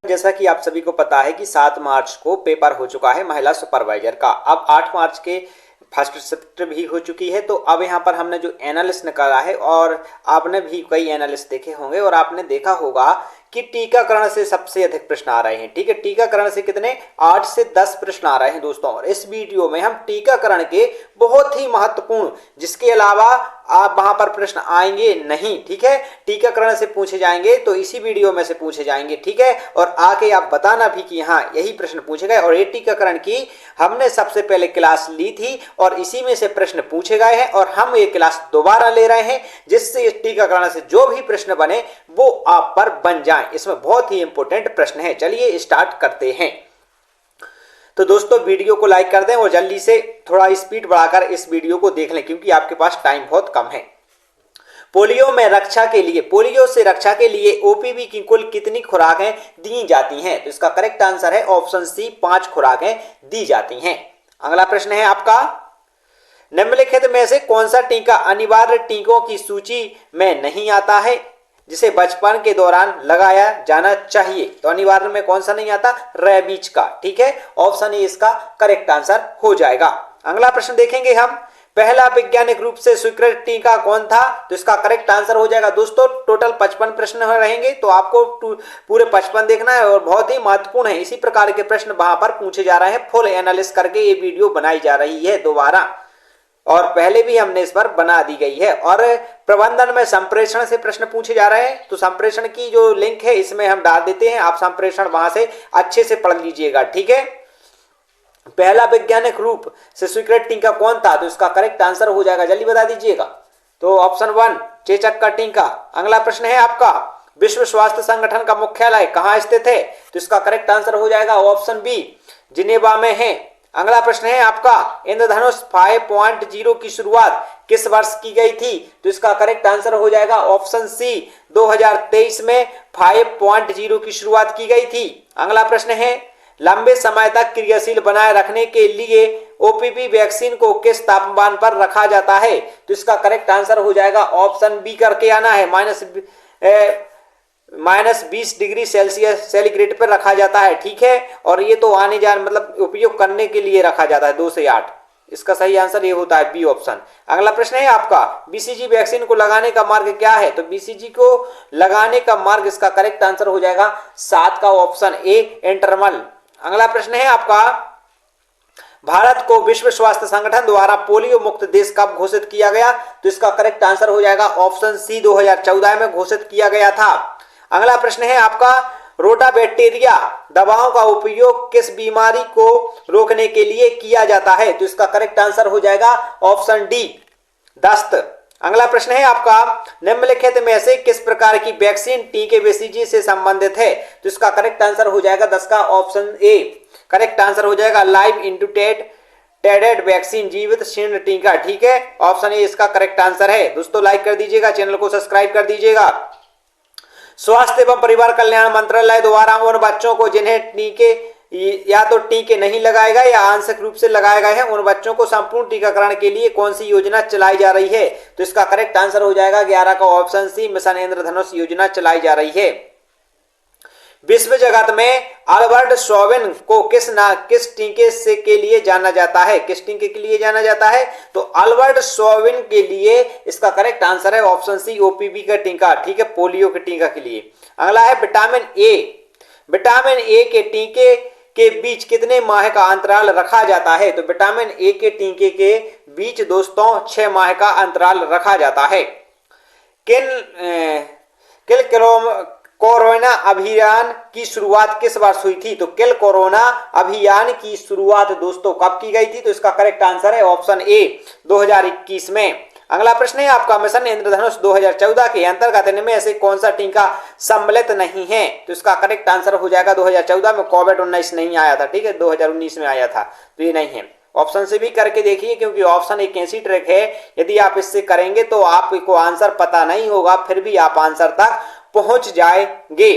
जैसा कि आप सभी को पता है कि 7 मार्च को पेपर हो चुका है महिला सुपरवाइजर का। अब 8 मार्च के फर्स्ट शिफ्ट भी हो चुकी है। तो अब यहाँ पर हमने जो एनालिस्ट निकाला है, और आपने भी कई एनालिस्ट देखे होंगे और आपने देखा होगा कि टीकाकरण से सबसे अधिक प्रश्न आ रहे हैं। ठीक है, टीकाकरण से कितने 8 से 10 प्रश्न आ रहे हैं दोस्तों। और इस वीडियो में हम टीकाकरण के बहुत ही महत्वपूर्ण, जिसके अलावा आप वहां पर प्रश्न आएंगे नहीं, ठीक है, टीकाकरण से पूछे जाएंगे तो इसी वीडियो में से पूछे जाएंगे। ठीक है, और आके आप बताना भी कि हाँ यही प्रश्न पूछे गए। और ये टीकाकरण की हमने सबसे पहले क्लास ली थी और इसी में से प्रश्न पूछे गए हैं, और हम ये क्लास दोबारा ले रहे हैं जिससे इस टीकाकरण से जो भी प्रश्न बने वो आप पर बन जाए। इसमें बहुत ही इंपॉर्टेंट प्रश्न है। चलिए स्टार्ट करते हैं। तो दोस्तों वीडियो को लाइक कर दें और जल्दी से थोड़ा स्पीड बढ़ाकर इस वीडियो को देख लें, क्योंकि आपके पास टाइम बहुत कम है। पोलियो से रक्षा के लिए ओपीवी की कुल कितनी खुराकें दी जाती हैं? तो इसका करेक्ट आंसर है ऑप्शन सी, 5 खुराकें दी जाती हैं। अगला प्रश्न है आपका, निम्नलिखित में से कौन सा टीका अनिवार्य टीकों की सूची में नहीं आता है जिसे बचपन के दौरान लगाया जाना चाहिए? तो अनिवार्य में कौन सा नहीं आता? रेबीज का। ठीक है, ऑप्शन ए इसका करेक्ट आंसर हो जाएगा। अगला प्रश्न देखेंगे हम, पहला वैज्ञानिक रूप से स्वीकृत टीका कौन था? तो इसका करेक्ट आंसर हो जाएगा दोस्तों, टोटल 55 प्रश्न रहेंगे तो आपको पूरे 55 देखना है और बहुत ही महत्वपूर्ण है। इसी प्रकार के प्रश्न वहां पर पूछे जा रहे हैं। फुल एनालिसिस करके ये वीडियो बनाई जा रही है दोबारा, और पहले भी हमने इस पर बना दी गई है। और प्रबंधन में संप्रेषण से प्रश्न पूछे जा रहे हैं, तो संप्रेषण की जो लिंक है इसमें हम डाल देते हैं, आप संप्रेषण वहां से अच्छे से पढ़ लीजिएगा। ठीक है, पहला वैज्ञानिक रूप से स्वीकृत टीका कौन था? तो इसका करेक्ट आंसर हो जाएगा, जल्दी बता दीजिएगा। तो ऑप्शन 1 चेचक का टीका। अगला प्रश्न है आपका, विश्व स्वास्थ्य संगठन का मुख्यालय कहां स्थित है? तो इसका करेक्ट आंसर हो जाएगा ऑप्शन बी, जिनेवा में है। अगला प्रश्न है आपका, इंद्रधनुष 5.0 की शुरुआत किस वर्ष की गई थी? तो इसका करेक्ट आंसर हो जाएगा ऑप्शन सी, 2023 में 5.0 की शुरुआत की गई थी। अगला प्रश्न है, लंबे समय तक क्रियाशील बनाए रखने के लिए ओपीवी वैक्सीन को किस तापमान पर रखा जाता है? तो इसका करेक्ट आंसर हो जाएगा ऑप्शन बी करके आना है, -20 डिग्री सेल्सियस सेंटीग्रेड पर रखा जाता है। ठीक है, और ये तो आने जाने मतलब उपयोग करने के लिए रखा जाता है 2 से 8। इसका सही आंसर ये होता है बी ऑप्शन। अगला प्रश्न है आपका, बीसीजी वैक्सीन को लगाने का मार्ग क्या है? तो बीसीजी को लगाने का मार्ग, इसका करेक्ट आंसर हो जाएगा 7 का ऑप्शन ए, इंटरमल। अगला प्रश्न है आपका, भारत को विश्व स्वास्थ्य संगठन द्वारा पोलियो मुक्त देश कब घोषित किया गया? तो इसका करेक्ट आंसर हो जाएगा ऑप्शन सी, 2014 में घोषित किया गया था। अगला प्रश्न है आपका, रोटावैक्टीरिया दवाओं का उपयोग किस बीमारी को रोकने के लिए किया जाता है? तो इसका करेक्ट आंसर हो जाएगा ऑप्शन डी, दस्त। अगला प्रश्न है आपका, निम्नलिखित में से किस प्रकार की वैक्सीन टीके बीसीजी से संबंधित है? तो इसका करेक्ट आंसर हो जाएगा 10 का ऑप्शन ए, करेक्ट आंसर हो जाएगा लाइव इंट्यूटेड वैक्सीन, जीवित शीर्ण टीका। ठीक है, ऑप्शन ए इसका करेक्ट आंसर है। दोस्तों लाइक कर दीजिएगा, चैनल को सब्सक्राइब कर दीजिएगा। स्वास्थ्य एवं परिवार कल्याण मंत्रालय द्वारा उन बच्चों को जिन्हें टीके या तो टीके नहीं लगाए गए या आंशिक रूप से लगाए गए हैं, उन बच्चों को संपूर्ण टीकाकरण के लिए कौन सी योजना चलाई जा रही है? तो इसका करेक्ट आंसर हो जाएगा 11 का ऑप्शन सी, मिशन इंद्रधनुष योजना चलाई जा रही है। विश्व जगत में अल्बर्ट शोविन को किस टीके से के लिए जाना जाता है? किस टीके के लिए जाना जाता है? तो अल्बर्ट शोविन के लिए इसका करेक्ट आंसर है ऑप्शन सी, ओपीवी का टीका। ठीक है, पोलियो के टीका के लिए। अगला है विटामिन ए के टीके के बीच कितने माह का अंतराल रखा जाता है? तो विटामिन ए के टीके के बीच दोस्तों 6 माह का अंतराल रखा जाता है। कोरोना अभियान की शुरुआत किस वर्ष हुई थी? तो किल कोरोना अभियान की शुरुआत दोस्तों कब की गई थी? तो इसका करेक्ट आंसर है ऑप्शन ए, 2021 में। अगला प्रश्न है आपका, मिशन इंद्रधनुष 2014 के अंतर्गत इनमें से कौन सा टीका सम्मिलित नहीं है? तो इसका करेक्ट आंसर हो जाएगा 2014 में कोविड-19 नहीं आया था। ठीक है, 2019 में आया था, तो ये नहीं है। ऑप्शन से भी करके देखिए, क्योंकि ऑप्शन एक ऐसी ट्रिक है, यदि आप इससे करेंगे तो आपको आंसर पता नहीं होगा, फिर भी आप आंसर तक पहुंच जाएंगे।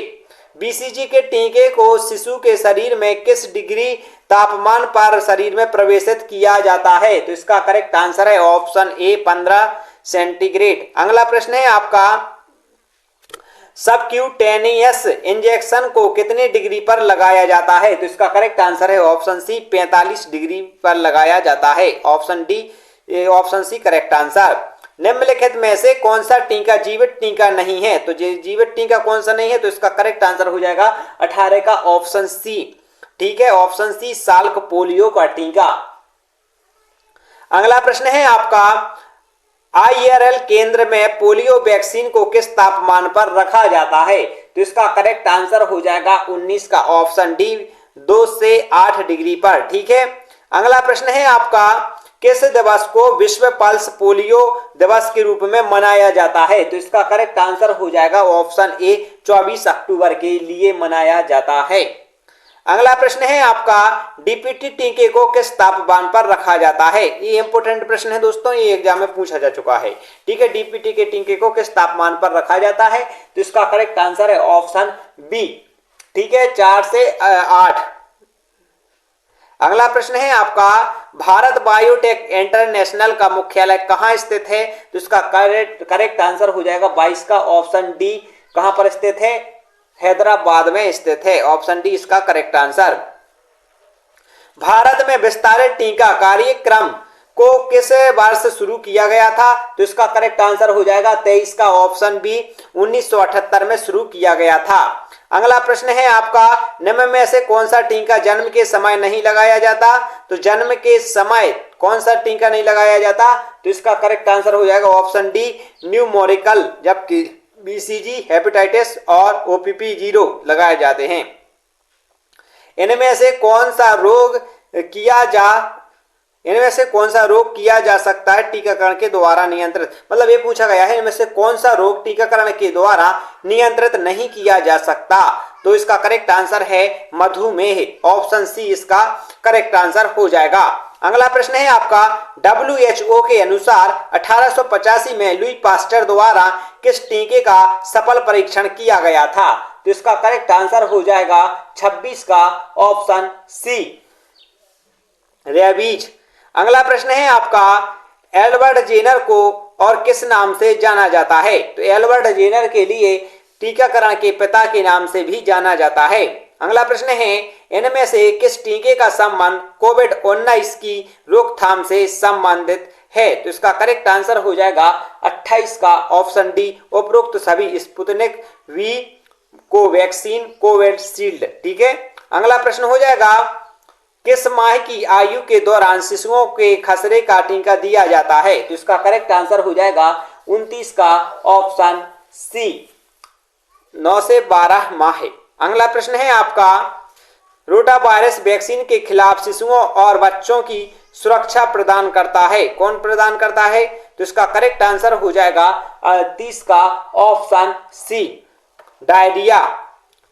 बीसीजी के टीके को शिशु के शरीर में किस डिग्री तापमान पर शरीर में प्रवेशित किया जाता है? तो इसका करेक्ट आंसर है ऑप्शन ए, 15 सेंटीग्रेड। अगला प्रश्न है आपका, सबक्यूटेनियस इंजेक्शन को कितनी डिग्री पर लगाया जाता है? तो इसका करेक्ट आंसर है ऑप्शन सी 45 डिग्री पर लगाया जाता है। Option C correct answer. निम्नलिखित में से कौन सा टीका जीवित टीका नहीं है? तो जीवित टीका कौन सा नहीं है? तो इसका करेक्ट आंसर हो जाएगा 18 का ऑप्शन सी। ठीक है, ऑप्शन सी साल्क पोलियो का टीका। अगला प्रश्न है आपका, IRL केंद्र में पोलियो वैक्सीन को किस तापमान पर रखा जाता है? तो इसका करेक्ट आंसर हो जाएगा 19 का ऑप्शन डी 2 से 8 डिग्री पर। ठीक है, अगला प्रश्न है आपका, किस दिवस को विश्व पल्स पोलियो दिवस के रूप में मनाया जाता है? तो इसका करेक्ट आंसर हो जाएगा ऑप्शन ए 24 अक्टूबर के लिए मनाया जाता है। अगला प्रश्न है आपका, डीपीटी टीके को किस तापमान पर रखा जाता है? ये इंपोर्टेंट प्रश्न है दोस्तों, ये एग्जाम में पूछा जा चुका है। ठीक है, डीपीटी के टीके को किस तापमान पर रखा जाता है? तो इसका करेक्ट आंसर है ऑप्शन बी। ठीक है, 4 से 8। अगला प्रश्न है आपका, भारत बायोटेक इंटरनेशनल का मुख्यालय कहाँ स्थित है? तो इसका करेक्ट आंसर हो जाएगा 22 का ऑप्शन डी। कहां पर स्थित है? हैदराबाद में स्थित है। ऑप्शन डी इसका करेक्ट आंसर। भारत में विस्तारित टीका कार्यक्रम को किस वर्ष शुरू किया गया था? तो इसका करेक्ट आंसर हो जाएगा 23 का ऑप्शन बी 1978 में शुरू किया गया था। अगला प्रश्न है आपका, निम्न में से कौन सा टीका जन्म के समय नहीं लगाया जाता? तो जन्म के समय कौन सा टीका नहीं लगाया जाता? तो इसका करेक्ट आंसर हो जाएगा ऑप्शन डी न्यूमोरिकल, जबकि BCG, हेपेटाइटिस और OPP 0 लगाए जाते हैं। इनमें से कौन सा रोग किया जा सकता है टीकाकरण के द्वारा नियंत्रित? मतलब ये पूछा गया है इनमें से कौन सा रोग टीकाकरण के द्वारा नियंत्रित नहीं किया जा सकता? तो इसका करेक्ट आंसर है मधुमेह। ऑप्शन सी इसका करेक्ट आंसर हो जाएगा। अगला प्रश्न है आपका, WHO के अनुसार 1885 में लुई पास्टर द्वारा किस टीके का सफल परीक्षण किया गया था? तो इसका करेक्ट आंसर हो जाएगा 26 का ऑप्शन सी रेबीज। अगला प्रश्न है आपका, एडवर्ड जेनर को और किस नाम से जाना जाता है? तो एडवर्ड जेनर के लिए टीकाकरण के पिता के नाम से भी जाना जाता है। अगला प्रश्न है, इनमें से किस टीके का संबंध कोविड-19 की रोकथाम से संबंधित है? तो इसका करेक्ट आंसर हो जाएगा 28 का ऑप्शन डी उपरोक्त सभी स्पुतनिक वी, कोवैक्सीन, कोविशील्ड। ठीक है, अगला प्रश्न हो जाएगा, किस माह की आयु के दौरान शिशुओं के खसरे का टीका दिया जाता है? तो इसका करेक्ट आंसर हो जाएगा 29 का ऑप्शन सी 9 से 12 माह। अगला प्रश्न है आपका, रोटा वायरस वैक्सीन के खिलाफ शिशुओं और बच्चों की सुरक्षा प्रदान करता है। कौन प्रदान करता है? तो इसका करेक्ट आंसर हो जाएगा 30 का ऑप्शन सी डायरिया।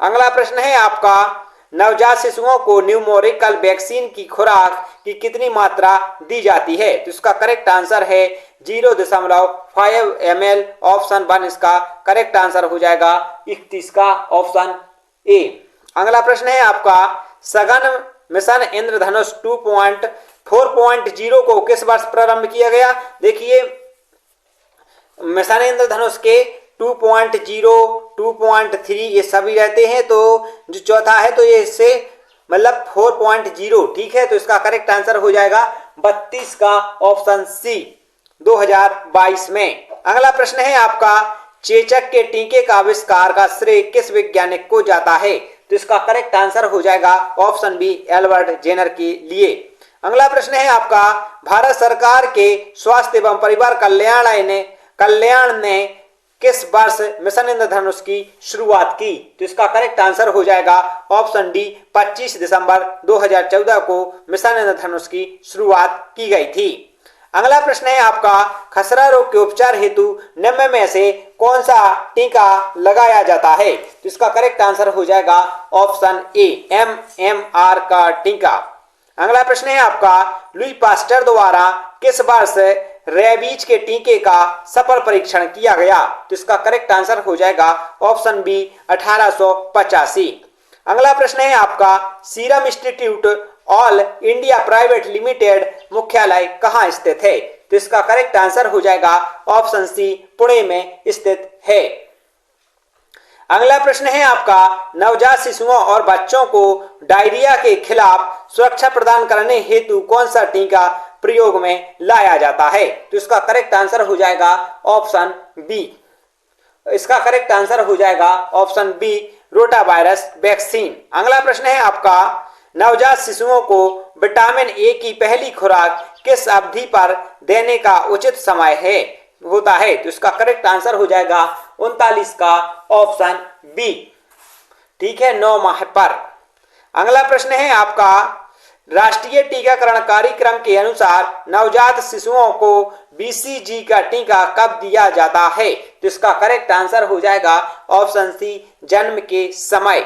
अगला प्रश्न है आपका, नवजात शिशुओं को न्यूमोरिकल वैक्सीन की खुराक की कितनी मात्रा दी जाती है? तो इसका करेक्ट आंसर है 0.5 ml। ऑप्शन 1 इसका करेक्ट आंसर हो जाएगा 31 का ऑप्शन ए। अगला प्रश्न है आपका, सघन मिशन इंद्रधनुष 4.0 को किस वर्ष प्रारंभ किया गया? देखिए, मिशन इंद्रधनुष के 2.0, 2.3 ये सभी रहते हैं, तो जो चौथा है तो ये इससे मतलब 4.0। ठीक है, तो इसका करेक्ट आंसर हो जाएगा 32 का ऑप्शन सी 2022 में। अगला प्रश्न है आपका, चेचक के टीके का आविष्कार का श्रेय किस वैज्ञानिक को जाता है? तो इसका करेक्ट आंसर हो जाएगा ऑप्शन बी एडवर्ड जेनर के लिए। अगला प्रश्न है आपका, भारत सरकार के स्वास्थ्य एवं परिवार कल्याण ने किस वर्ष मिशन इंद्रधनुष की शुरुआत की? तो इसका करेक्ट आंसर हो जाएगा ऑप्शन डी 25 दिसंबर 2014 को मिशन इंद्रधनुष की शुरुआत की गई थी। अगला प्रश्न है आपका, खसरा रोग के उपचार हेतु निम्न में से कौन सा टीका लगाया जाता है? तो इसका करेक्ट आंसर हो जाएगा ऑप्शन ए MMR का टीका। अगला प्रश्न है आपका, लुई पास्टर द्वारा किस वर्ष रेबीज के टीके का सफल परीक्षण किया गया? तो इसका करेक्ट आंसर हो जाएगा ऑप्शन बी 1885। अगला प्रश्न है आपका, serum institute all India private limited मुख्यालय कहाँ स्थित है? तो इसका करेक्ट आंसर हो जाएगा ऑप्शन सी पुणे में स्थित है। अगला प्रश्न है आपका, नवजात शिशुओं और बच्चों को डायरिया के खिलाफ सुरक्षा प्रदान करने हेतु कौन सा टीका प्रयोग में लाया जाता है? तो इसका करेक्ट आंसर हो जाएगा ऑप्शन बी। इसका करेक्ट आंसर हो जाएगा ऑप्शन बी, रोटावायरस वैक्सीन। अगला प्रश्न है आपका, नवजात शिशुओं को विटामिन ए की पहली खुराक किस अवधि पर देने का उचित समय होता है? तो इसका करेक्ट आंसर हो जाएगा 39 का ऑप्शन बी। ठीक है, 9 माह पर। अगला प्रश्न है आपका, राष्ट्रीय टीकाकरण कार्यक्रम के अनुसार नवजात शिशुओं को बीसीजी का टीका कब दिया जाता है? तो इसका करेक्ट आंसर हो जाएगा ऑप्शन सी, जन्म के समय।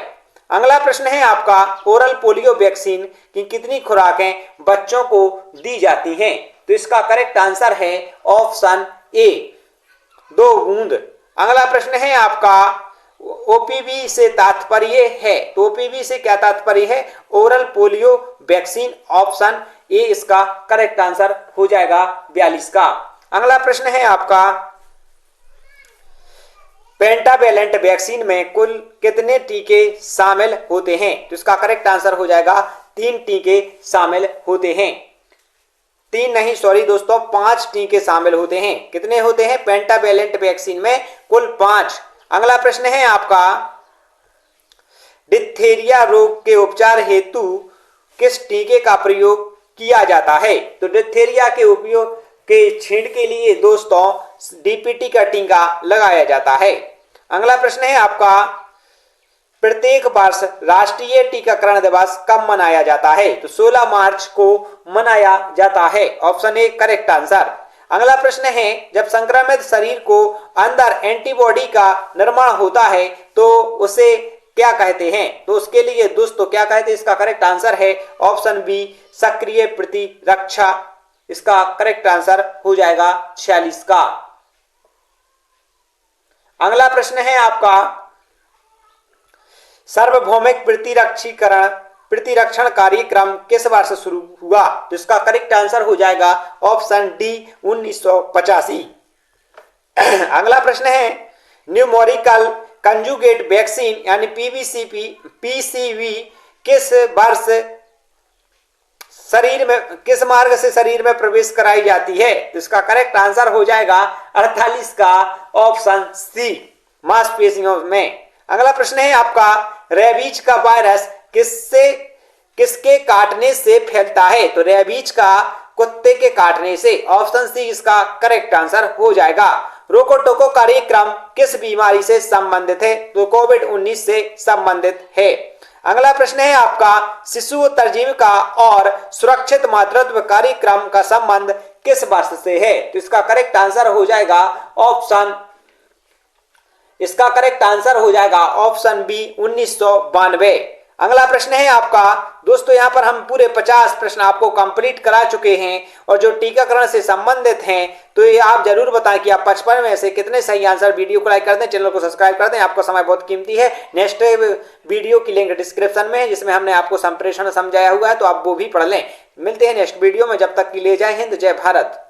अगला प्रश्न है आपका, ओरल पोलियो वैक्सीन की कितनी खुराकें बच्चों को दी जाती हैं? तो इसका करेक्ट आंसर है ऑप्शन ए, 2 बूंद। अगला प्रश्न है आपका, ओपीवी से तात्पर्य है, तो ओपीवी से क्या तात्पर्य है? Oral polio vaccine. Option A इसका करेक्ट आंसर हो जाएगा 42 का। अगला प्रश्न है आपका, पेंटावेलेंट वैक्सीन में कुल कितने टीके शामिल होते हैं? तो इसका करेक्ट आंसर हो जाएगा 3 टीके शामिल होते हैं। 3 नहीं, सॉरी दोस्तों, 5 टीके शामिल होते हैं। कितने होते हैं पेंटावेलेंट वैक्सीन में? कुल 5। अगला प्रश्न है आपका, डिप्थीरिया रोग के उपचार हेतु किस टीके का प्रयोग किया जाता है? तो डिप्थीरिया के उपयोग के छींट के लिए दोस्तों डीपीटी का टीका लगाया जाता है। अगला प्रश्न है आपका, प्रत्येक वर्ष राष्ट्रीय टीकाकरण दिवस कब मनाया जाता है? तो 16 मार्च को मनाया जाता है। Option A correct answer. अगला प्रश्न है, जब संक्रमित शरीर को अंदर एंटीबॉडी का निर्माण होता है तो उसे क्या कहते हैं? तो उसके लिए दोस्तों क्या कहते हैं? इसका करेक्ट आंसर है ऑप्शन बी, सक्रिय प्रतिरक्षा। इसका करेक्ट आंसर हो जाएगा 46 का। अगला प्रश्न है आपका, सार्वभौमिक प्रतिरक्षण कार्यक्रम किस वर्ष शुरू हुआ? तो इसका करेक्ट आंसर हो जाएगा ऑप्शन डी, 1985। अगला प्रश्न है, न्यूमेरिकल कंजुगेट वैक्सीन यानी पीसीवी किस वर्ष शरीर में, किस मार्ग से शरीर में प्रवेश कराई जाती है? तो इसका करेक्ट आंसर हो जाएगा 48 का ऑप्शन सी, मांसपेशियों में। अगला प्रश्न है आपका, रेबीज का वायरस किसके काटने से फैलता है? तो रेबीज का कुत्ते के काटने से। ऑप्शन सी इसका करेक्ट आंसर हो जाएगा। रोको टोको कार्यक्रम किस बीमारी से संबंधित है? तो कोविड-19 से संबंधित है। अगला प्रश्न है आपका, शिशु उत्तरजीविका और सुरक्षित मातृत्व कार्यक्रम का संबंध किस वर्ष से है? तो इसका करेक्ट आंसर हो जाएगा ऑप्शन बी, 1992। अगला प्रश्न है आपका, दोस्तों यहां पर हम पूरे 50 प्रश्न आपको कंप्लीट करा चुके हैं और जो टीकाकरण से संबंधित हैं, तो ये आप जरूर बताएं कि आप 55 में से कितने सही आंसर। वीडियो को लाइक कर दें, चैनल को सब्सक्राइब कर दें, आपका समय बहुत कीमती है। नेक्स्ट वीडियो की लिंक डिस्क्रिप्शन में है जिसमें हमने आपको संप्रेषण समझाया हुआ है, तो आप वो भी पढ़ लें। मिलते हैं नेक्स्ट वीडियो में, जब तक के लिए जय हिंद, जय भारत।